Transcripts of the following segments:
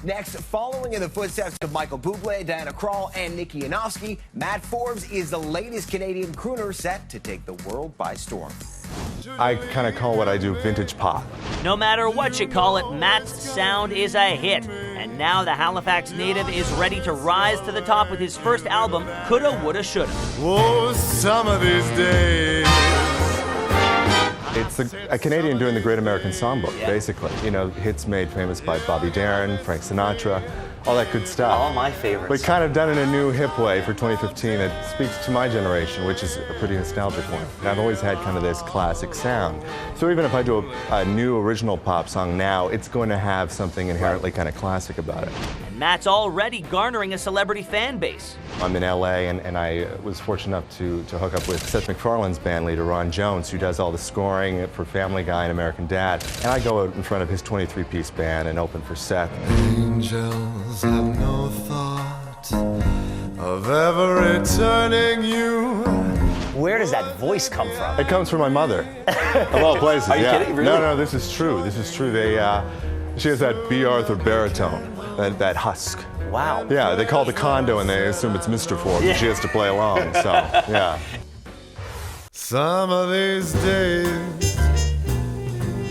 Next, following in the footsteps of Michael Bublé, Diana Krall, and Nicki Yanofsky, Matt Forbes is the latest Canadian crooner set to take the world by storm. I kind of call what I do vintage pop. No matter what you call it, Matt's sound is a hit. And now the Halifax native is ready to rise to the top with his first album, Coulda, Woulda, Shoulda. Oh, some of these days. It's a Canadian doing the Great American Songbook, basically. You know, hits made famous by Bobby Darin, Frank Sinatra, all that good stuff. All my favorites. But kind of done in a new hip way for 2015 that speaks to my generation, which is a pretty nostalgic one. And I've always had kind of this classic sound. So even if I do a new original pop song now, it's going to have something inherently kind of classic about it. And Matt's already garnering a celebrity fan base. I'm in LA and I was fortunate enough to hook up with Seth MacFarlane's band leader, Ron Jones, who does all the scoring for Family Guy and American Dad. And I go out in front of his 23-piece band and open for Seth. Angels have no thought of ever returning you. Where does that voice come from? It comes from my mother, of all places. Are you kidding? Really? No, this is true. This is true. She has that B. Arthur baritone, that husk. Wow. Yeah, they call the condo and they assume it's Mr. Forbes. And she has to play along, so, yeah. Some of these days,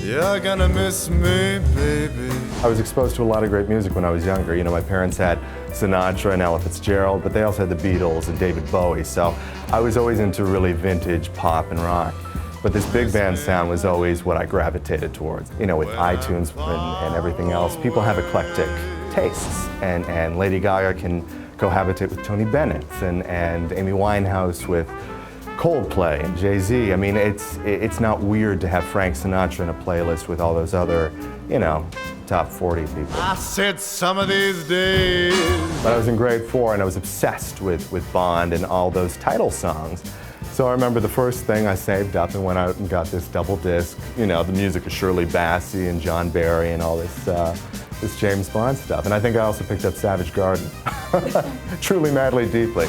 you're gonna miss me, baby. I was exposed to a lot of great music when I was younger. You know, my parents had Sinatra and Ella Fitzgerald, but they also had the Beatles and David Bowie, so I was always into really vintage pop and rock. But this big band sound was always what I gravitated towards. You know, with iTunes and everything else, people have eclectic tastes, and Lady Gaga can cohabitate with Tony Bennett, and Amy Winehouse with Coldplay and Jay-Z. I mean, it's not weird to have Frank Sinatra in a playlist with all those other, you know, top 40 people. I said some of these days. But I was in grade 4 and I was obsessed with Bond and all those title songs. So I remember the first thing I saved up and went out and got this double disc, you know, the music of Shirley Bassey and John Barry and all this James Bond stuff. And I think I also picked up Savage Garden. Truly, Madly, Deeply.